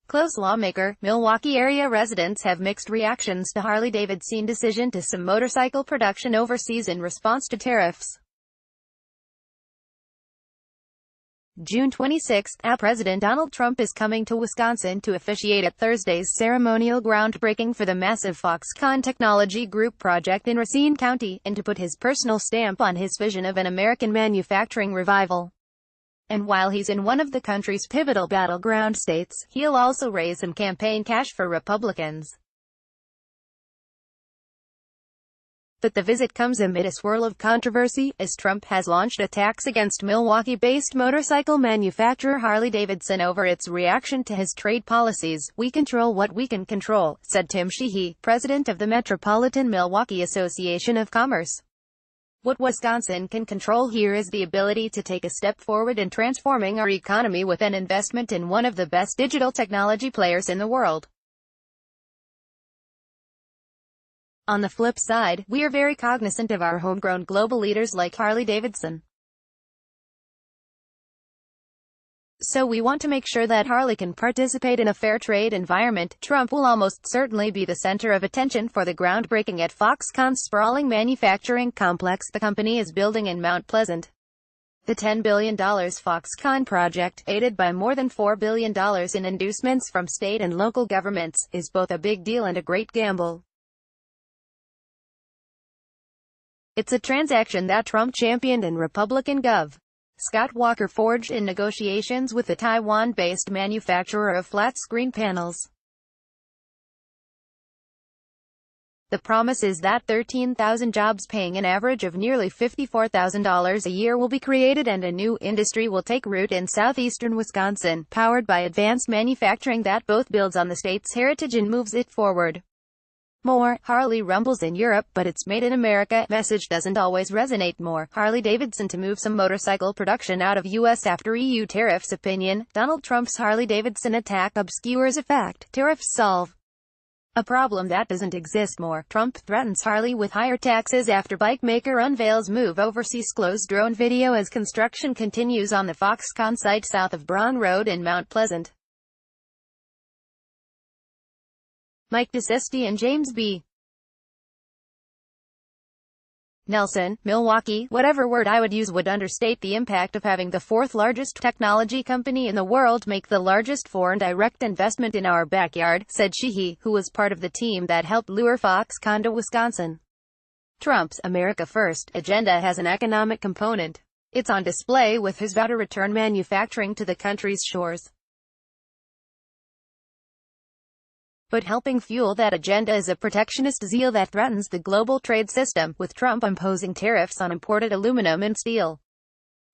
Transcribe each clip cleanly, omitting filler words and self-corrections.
Close lawmaker. Milwaukee area residents have mixed reactions to Harley-Davidson's decision to some motorcycle production overseas in response to tariffs. June 26, President Donald Trump is coming to Wisconsin to officiate at Thursday's ceremonial groundbreaking for the massive Foxconn Technology Group project in Racine County, and to put his personal stamp on his vision of an American manufacturing revival. And while he's in one of the country's pivotal battleground states, he'll also raise some campaign cash for Republicans. But the visit comes amid a swirl of controversy, as Trump has launched attacks against Milwaukee-based motorcycle manufacturer Harley-Davidson over its reaction to his trade policies. "We control what we can control," said Tim Sheehy, president of the Metropolitan Milwaukee Association of Commerce. "What Wisconsin can control here is the ability to take a step forward in transforming our economy with an investment in one of the best digital technology players in the world. On the flip side, we are very cognizant of our homegrown global leaders like Harley-Davidson. So we want to make sure that Harley can participate in a fair trade environment." Trump will almost certainly be the center of attention for the groundbreaking at Foxconn's sprawling manufacturing complex the company is building in Mount Pleasant. The $10 billion Foxconn project, aided by more than $4 billion in inducements from state and local governments, is both a big deal and a great gamble. It's a transaction that Trump championed and Republican Gov. Scott Walker forged in negotiations with the Taiwan-based manufacturer of flat-screen panels. The promise is that 13,000 jobs paying an average of nearly $54,000 a year will be created and a new industry will take root in southeastern Wisconsin, powered by advanced manufacturing that both builds on the state's heritage and moves it forward. More Harley rumbles in Europe, but it's made in America message doesn't always resonate. More Harley-Davidson to move some motorcycle production out of U.S. after EU tariffs. Opinion: Donald Trump's Harley-Davidson attack obscures a fact. Tariffs solve a problem that doesn't exist. More Trump threatens Harley with higher taxes after bike maker unveils move overseas. Close drone video as construction continues on the Foxconn site south of Braun Road in Mount Pleasant. Mike DeSesti and James B. Nelson, Milwaukee. Whatever word I would use would understate the impact of having the fourth largest technology company in the world make the largest foreign direct investment in our backyard, said Sheehy, who was part of the team that helped lure Foxconn to Wisconsin. Trump's America First agenda has an economic component. It's on display with his vow to return manufacturing to the country's shores. But helping fuel that agenda is a protectionist zeal that threatens the global trade system, with Trump imposing tariffs on imported aluminum and steel.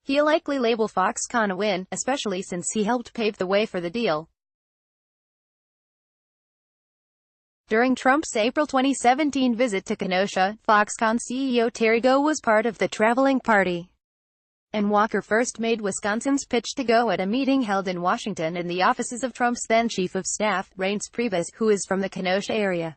He'll likely label Foxconn a win, especially since he helped pave the way for the deal. During Trump's April 2017 visit to Kenosha, Foxconn CEO Terry Gou was part of the traveling party. And Walker first made Wisconsin's pitch to Gou at a meeting held in Washington in the offices of Trump's then Chief of Staff, Reince Priebus, who is from the Kenosha area.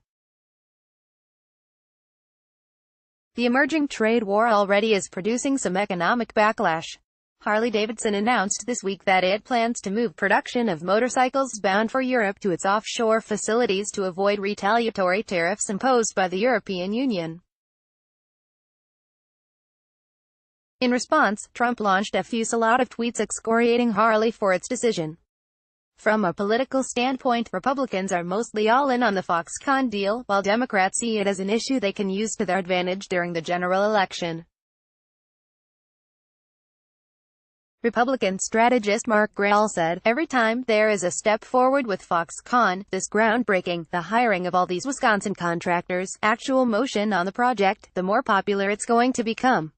The emerging trade war already is producing some economic backlash. Harley-Davidson announced this week that it plans to move production of motorcycles bound for Europe to its offshore facilities to avoid retaliatory tariffs imposed by the European Union. In response, Trump launched a fusillade of tweets excoriating Harley for its decision. From a political standpoint, Republicans are mostly all in on the Foxconn deal, while Democrats see it as an issue they can use to their advantage during the general election. Republican strategist Mark Grell said, "Every time there is a step forward with Foxconn, this groundbreaking, the hiring of all these Wisconsin contractors, actual motion on the project, the more popular it's going to become.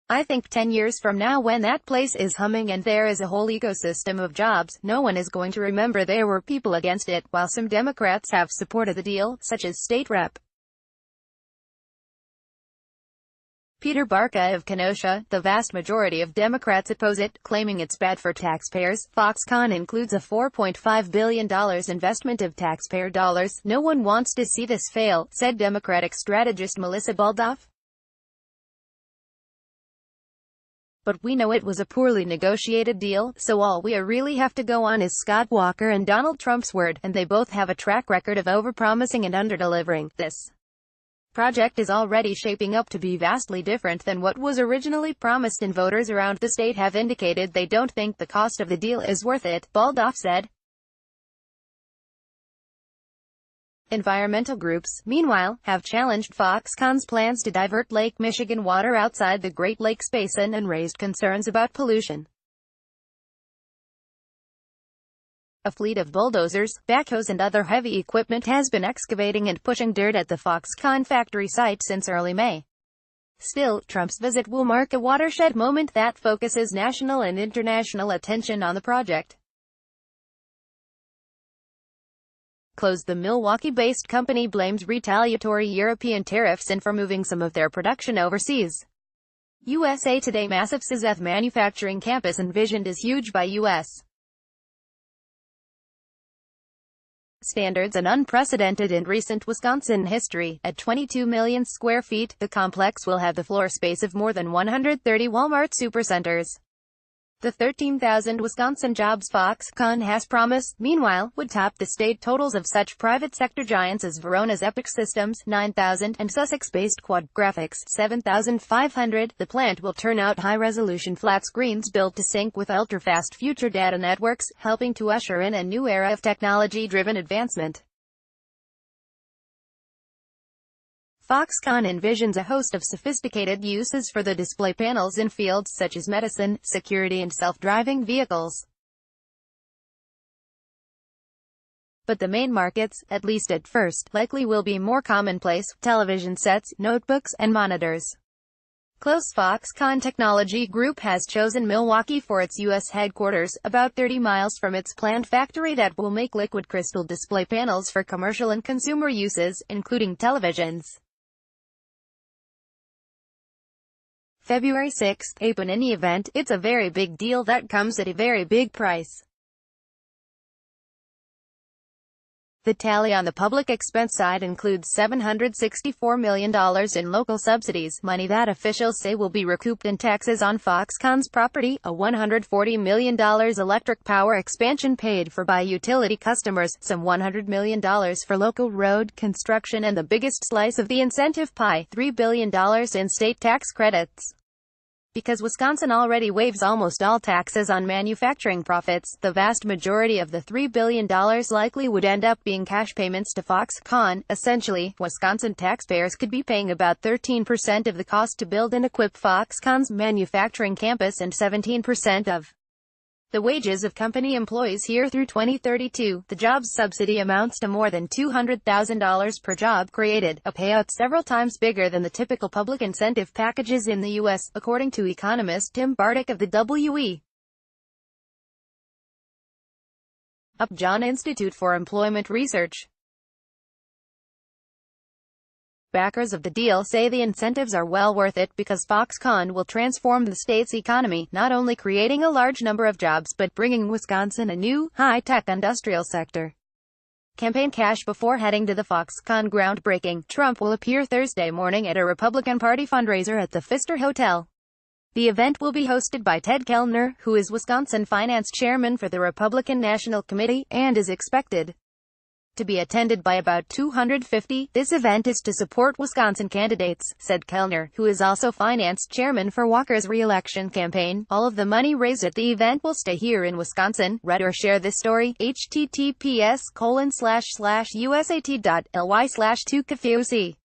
I think 10 years from now when that place is humming and there is a whole ecosystem of jobs, no one is going to remember there were people against it, while some Democrats have supported the deal, such as State Rep. Peter Barca of Kenosha. The vast majority of Democrats oppose it, claiming it's bad for taxpayers. Foxconn includes a $4.5 billion investment of taxpayer dollars. No one wants to see this fail," said Democratic strategist Melissa Baldoff. But we know it was a poorly negotiated deal, so all we really have to go on is Scott Walker and Donald Trump's word, and they both have a track record of overpromising and underdelivering. This project is already shaping up to be vastly different than what was originally promised, and voters around the state have indicated they don't think the cost of the deal is worth it, Baldoff said. Environmental groups, meanwhile, have challenged Foxconn's plans to divert Lake Michigan water outside the Great Lakes Basin and raised concerns about pollution. A fleet of bulldozers, backhoes and other heavy equipment has been excavating and pushing dirt at the Foxconn factory site since early May. Still, Trump's visit will mark a watershed moment that focuses national and international attention on the project. The Milwaukee-based company blames retaliatory European tariffs and for moving some of their production overseas. USA Today. Massive Sizeth manufacturing campus envisioned is huge by U.S. standards and unprecedented in recent Wisconsin history. At 22 million square feet, the complex will have the floor space of more than 130 Walmart supercenters. The 13,000 Wisconsin jobs Foxconn has promised, meanwhile, would top the state totals of such private sector giants as Verona's Epic Systems, 9,000, and Sussex-based Quad Graphics, 7,500. The plant will turn out high-resolution flat screens built to sync with ultra-fast future data networks, helping to usher in a new era of technology-driven advancement. Foxconn envisions a host of sophisticated uses for the display panels in fields such as medicine, security and self-driving vehicles. But the main markets, at least at first, likely will be more commonplace: television sets, notebooks, and monitors. Foxconn Technology Group has chosen Milwaukee for its U.S. headquarters, about 30 miles from its planned factory that will make liquid crystal display panels for commercial and consumer uses, including televisions. February 6, in any event, it's a very big deal that comes at a very big price. The tally on the public expense side includes $764 million in local subsidies, money that officials say will be recouped in taxes on Foxconn's property, a $140 million electric power expansion paid for by utility customers, some $100 million for local road construction, and the biggest slice of the incentive pie, $3 billion in state tax credits. Because Wisconsin already waives almost all taxes on manufacturing profits, the vast majority of the $3 billion likely would end up being cash payments to Foxconn. Essentially, Wisconsin taxpayers could be paying about 13% of the cost to build and equip Foxconn's manufacturing campus and 17% of the wages of company employees here through 2032. The jobs subsidy amounts to more than $200,000 per job created, a payout several times bigger than the typical public incentive packages in the U.S., according to economist Tim Bartek of the W.E. Upjohn Institute for Employment Research. Backers of the deal say the incentives are well worth it because Foxconn will transform the state's economy, not only creating a large number of jobs but bringing Wisconsin a new, high-tech industrial sector. Campaign cash before heading to the Foxconn groundbreaking. Trump will appear Thursday morning at a Republican Party fundraiser at the Pfister Hotel. The event will be hosted by Ted Kellner, who is Wisconsin finance chairman for the Republican National Committee, and is expected to be attended by about 250. This event is to support Wisconsin candidates, said Kellner, who is also finance chairman for Walker's re-election campaign. All of the money raised at the event will stay here in Wisconsin. Read or share this story. https://usat.ly/2cafoc